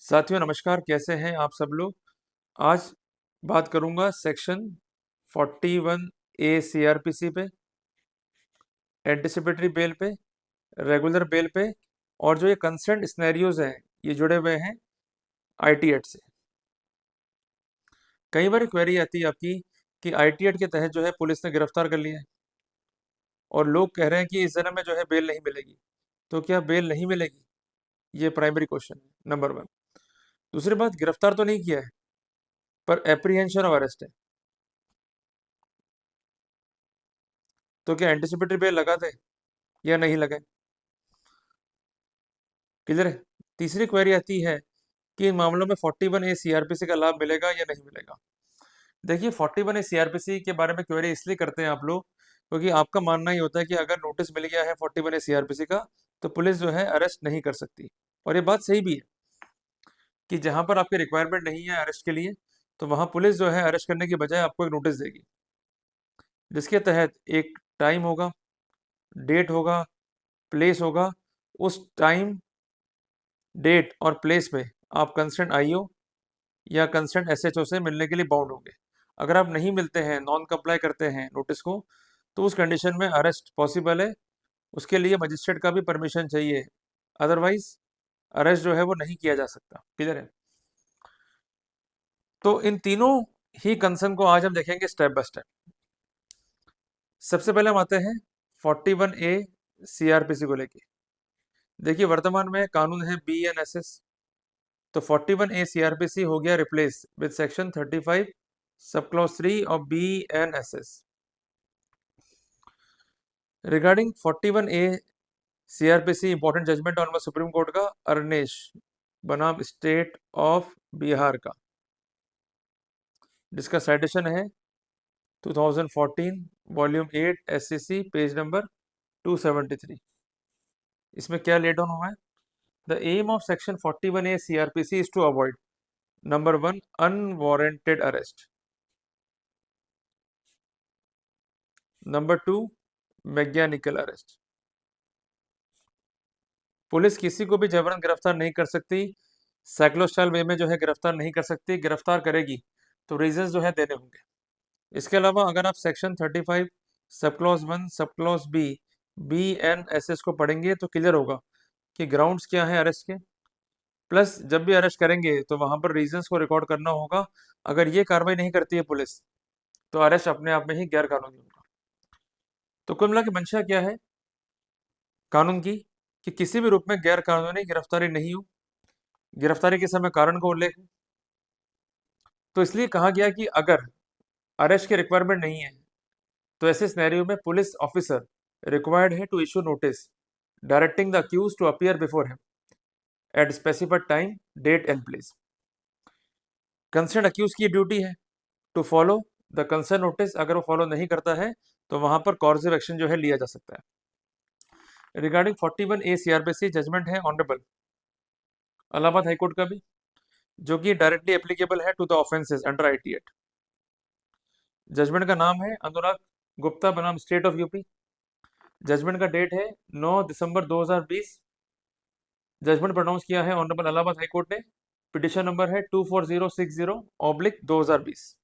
साथियों नमस्कार, कैसे हैं आप सब लोग। आज बात करूंगा सेक्शन 41A सीआरपीसी पे, एंटिसिपेटरी बेल पे, रेगुलर बेल पे, और जो ये कंसर्न सिनेरियोज हैं ये जुड़े हुए हैं आईटी एक्ट से। कई बार क्वेरी आती है आपकी कि आईटी एक्ट के तहत जो है पुलिस ने गिरफ्तार कर लिया है और लोग कह रहे हैं कि इस जन्म में जो है बेल नहीं मिलेगी। तो क्या बेल नहीं मिलेगी? ये प्राइमरी क्वेश्चन है, नंबर वन। दूसरी बात, गिरफ्तार तो नहीं किया है पर एप्रीहेंशन ऑफ अरेस्ट है, तो क्या एंटिसिपेटरी बेल लगा दे या नहीं लगाए? क्लियर है। तीसरी क्वेरी आती है कि इन मामलों में 41A सीआरपीसी का लाभ मिलेगा या नहीं मिलेगा। देखिए, 41A सीआरपीसी के बारे में क्वेरी इसलिए करते हैं आप लोग क्योंकि आपका मानना ही होता है कि अगर नोटिस मिल गया है 41A सीआरपीसी का तो पुलिस जो है अरेस्ट नहीं कर सकती। और ये बात सही भी है कि जहां पर आपकी रिक्वायरमेंट नहीं है अरेस्ट के लिए तो वहां पुलिस जो है अरेस्ट करने की बजाय आपको एक नोटिस देगी, जिसके तहत एक टाइम होगा, डेट होगा, प्लेस होगा। उस टाइम, डेट और प्लेस पे आप कंसर्न आईओ या कंसर्न एसएचओ से मिलने के लिए बाउंड होंगे। अगर आप नहीं मिलते हैं, नॉन कंप्लाई करते हैं नोटिस को, तो उस कंडीशन में अरेस्ट पॉसिबल है। उसके लिए मजिस्ट्रेट का भी परमिशन चाहिए, अदरवाइज अरेस्ट जो है वो नहीं किया जा सकता। क्लियर है। तो इन तीनों ही कंसर्न को आज हम देखेंगे स्टेप बाय स्टेप। सबसे पहले हम आते हैं 41A सीआरपीसी को लेके। देखिए, वर्तमान में कानून है BNSS, तो 41A सीआरपीसी हो गया replace with section 35 sub clause 3 of BNSS। Regarding 41A CrPC, important judgement on supreme court का अरनेश बनाम स्टेट ऑफ बिहार का, जिसका साइटेशन है 2014 वॉल्यूम 8 SCC पेज नंबर 273। इसमें क्या लेट डाउन हुआ है? The aim of section 41A CrPC is to avoid number 1 unwarranted arrest, number 2 mechanical arrest. Police किसी को भी जबरन गिरफ्तार नहीं कर सकती, साइक्लोस्टाइल वे में जो है गिरफ्तार नहीं कर सकती। गिरफ्तार करेगी तो रीजंस जो है देने होंगे। इसके अलावा अगर आप section 35 sub clause 1 sub clause BNSS को पढ़ेंगे तो क्लियर होगा कि ग्राउंड्स क्या है अरेस्ट के। प्लस जब भी अरेस्ट करेंगे तो वहां पर रीजंस को रिकॉर्ड करना होगा। अगर ये कार्रवाई नहीं करती है पुलिस तो अरेस्ट अपने आप में ही गैर कानूनी होगा। तो कुल मिला के मंशा क्या है कानून की कि किसी भी रूप में गैर कानूनी गिरफ्तारी नहीं हो, गिरफ्तारी के समय कारण का उल्लेख हो। तो इसलिए कहा गया कि अगर अरेस्ट की रिक्वायरमेंट नहीं है तो ऐसे सिनेरियो में पुलिस ऑफिसर रिक्वायर्ड है to issue notice directing the accused to appear before him at specified time, date and place. Concern accused की ड्यूटी है to follow the concern notice. अगर वो फॉलो नहीं करता है तो वहां पर कॉर्सिव एक्शन जो है लिया जा सकता है। रिगार्डिंग 41A सीआरपीसी जजमेंट है ऑनरेबल इलाहाबाद हाईकोर्ट का भी, जो कि डायरेक्टली एप्लीकेबल है to the offences under IT act. Judgment का नाम है अनुराग गुप्ता बनाम स्टेट ऑफ यूपी। जजमेंट का डेट है 9 दिसंबर 2020। जजमेंट प्रोनाउंस किया है ऑनरेबल इलाहाबाद हाईकोर्ट ने। पिटिशन नंबर है 24060/2020।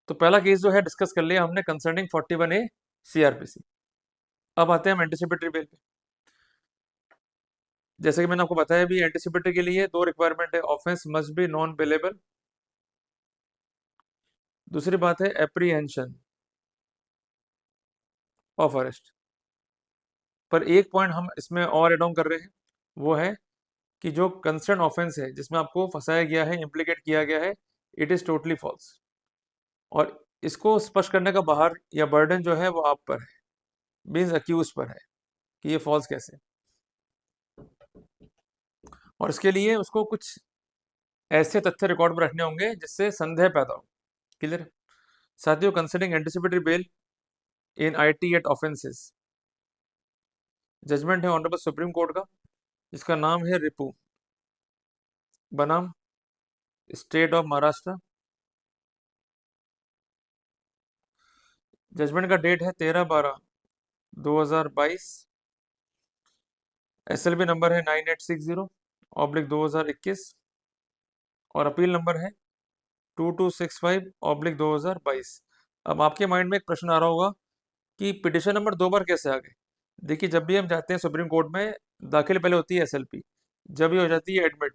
तो पहला केस जो है डिस्कस कर लिया हमने कंसर्निंग 41A सीआरपीसी। अब आते हैं हम एंटिसिपेटरी बेल पे। जैसे कि मैंने आपको बताया भी, एंटिसिपेटरी के लिए दो रिक्वायरमेंट है, offence must be non bailable, दूसरी बात है एप्रीहेंशन ऑफ अरेस्ट। पर एक पॉइंट हम इसमें और एड ऑन कर रहे हैं, वो है कि जो कंसर्न ऑफेंस है जिसमें आपको फंसाया गया है, इम्प्लीकेट किया गया है, इट इज टोटली फॉल्स। और इसको स्पष्ट करने का बाहर या बर्डन जो है वो आप पर है, मीन्स अक्यूज पर है कि ये फॉल्स कैसे। और इसके लिए उसको कुछ ऐसे तथ्य रिकॉर्ड में रखने होंगे जिससे संदेह पैदा हो। क्लियर। साथियों, considering anticipatory bail in IT act offences, judgment है ऑनरेबल सुप्रीम कोर्ट का, जिसका नाम है रिपू बनाम स्टेट ऑफ महाराष्ट्र। जजमेंट का डेट है 13/12/2022। SLB नंबर है 9860। 2021 और अपील नंबर है 2265/2022। अब आपके माइंड में एक प्रश्न आ रहा होगा कि पिटिशन नंबर 2 बार कैसे आ गए। देखिए, जब भी हम जाते हैं सुप्रीम कोर्ट में, दाखिल पहले होती है एसएलपी, जब ये हो जाती है एडमिट,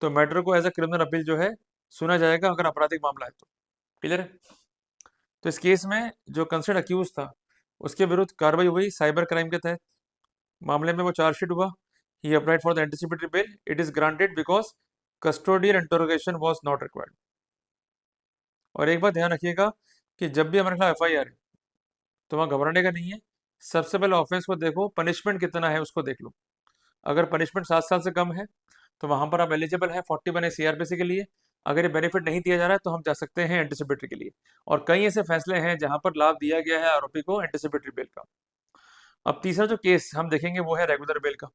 तो मैटर को एज अ क्रिमिनल अपील जो है सुना जाएगा अगर आपराधिक मामला है तो। क्लियर है? तो इस केस में जो कंसर्न अक्यूज था उसके विरुद्ध कार्रवाई हुई साइबर क्राइम के तहत। मामले में वो चार्जशीट हुआ। He applied for the anticipatory bail, it is granted because custodial interrogation was not required. और एक बात ध्यान रखिएगा कि जब भी हमारे खिलाफ एफआईआर है तो वहाँ घबराने का नहीं है। सबसे पहले ऑफेंस को देखो, पनिशमेंट कितना है उसको देख लो। अगर पनिशमेंट 7 साल से कम है तो वहां पर आप एलिजिबल है 41 सीआरपीसी के लिए। अगर ये बेनिफिट नहीं दिया जा रहा है तो हम जा सकते हैं एंटिसिपेटरी के लिए। और कई ऐसे फैसले हैं जहां पर लाभ दिया गया है आरोपी को एंटिसिपेटरी बेल का। अब तीसरा जो केस हम देखेंगे वो है रेगुलर बेल का।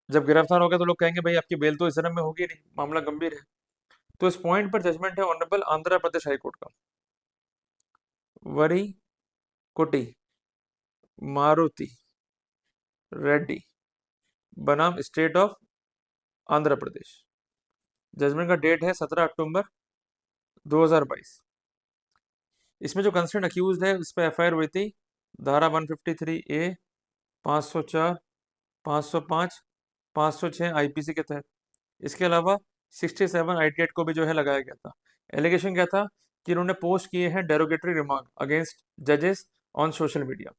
जब गिरफ्तार होगा तो लोग कहेंगे भाई आपकी बेल तो इस जन्म में होगी नहीं, मामला गंभीर है। तो इस पॉइंट पर जजमेंट है ऑनरेबल आंध्र प्रदेश हाईकोर्ट का। वरी कोटी मारुति रेड्डी बनाम state of Andhra Pradesh. Judgment का डेट है 17 अक्टूबर 2022। इसमें जो कंसर्न अक्यूज है इस पर एफआईआर हुई थी धारा 153A, 504, 505, 506 आईपीसी के तहत। इसके अलावा 67 आईटी एक्ट को भी जो है लगाया गया था। एलिगेशन क्या था कि इन्होंने पोस्ट किए हैं डेरोगेटरी रिमार्क अगेंस्ट जजेस ऑन सोशल मीडिया।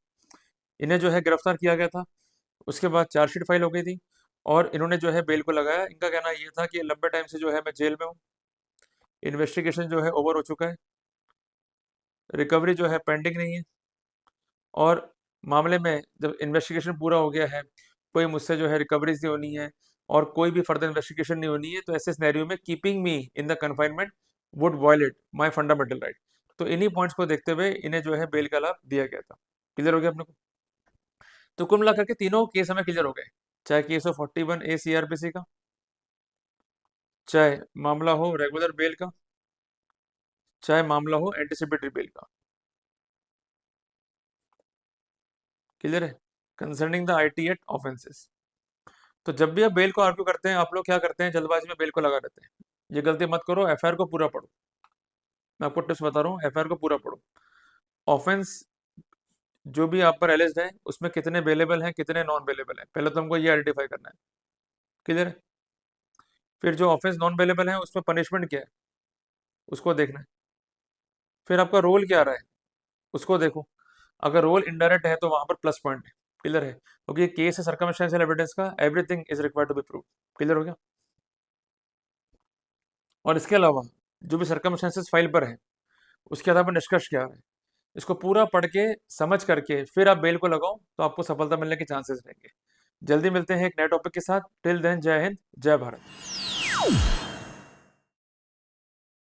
इन्हें जो है गिरफ्तार किया गया था। उसके बाद चार्जशीट फाइल हो गई थी और इन्होंने जो है बेल को लगाया। इनका कहना ये था कि लंबे टाइम से जो है मैं जेल में हूँ, इन्वेस्टिगेशन जो है ओवर हो चुका है, रिकवरी जो है पेंडिंग नहीं है, और मामले में जब इन्वेस्टिगेशन पूरा हो गया है, कोई मुझसे जो है रिकवरीज नहीं होनी है और कोई भी फर्दर इन्वेस्टिगेशन नहीं होनी है, तो ऐसे सिनेरियो में keeping me in the confinement would violate my fundamental right. तो इन्हीं पॉइंट्स को देखते हुए इन्हें जो है बेल का लाभ दिया गया था। क्लियर हो गया अपने को? तो कुल मिलाकर के तीनों केस हमें क्लियर हो गए, चाहे केस हो 41A सीआरपीसी का, चाहे मामला हो रेगुलर बेल का, चाहे मामला हो एंटिसिपेटरी बेल का। क्लियर है? Concerning the IT act offences. तो जब भी आप बेल को आर्ग्यू करते हैं, आप लोग क्या करते हैं, जल्दबाजी में बेल को लगा देते हैं। ये गलती मत करो, एफआईआर को पूरा पढ़ो। मैं आपको टिप्स बता रहा हूँ, एफआईआर को पूरा पढ़ो। ऑफेंस जो भी आप पर एलिज्ड है उसमें कितने बेलेबल हैं, कितने नॉन बेलेबल हैं, पहले तो हमको ये आइडेंटिफाई करना है। क्लियर है? फिर जो ऑफेंस नॉन बेलेबल है उसमें पनिशमेंट क्या है उसको देखना है। फिर आपका रोल क्या रहा है उसको देखो। अगर रोल इनडायरेक्ट है तो वहां पर प्लस पॉइंट है। क्लियर है? क्योंकि ये केस है सर्कमस्टेंशियल एविडेंस का, everything is required to be prove. Clear हो गया? और इसके अलावा जो भी सर्कमस्टेंसेस फाइल पर है उसके आधार पर निष्कर्ष क्या है, इसको पूरा पढ़ के समझ करके फिर आप बेल को लगाओ तो आपको सफलता मिलने के चांसेस रहेंगे। जल्दी मिलते हैं एक नए टॉपिक के साथ। टिल देन, जय हिंद, जय भारत।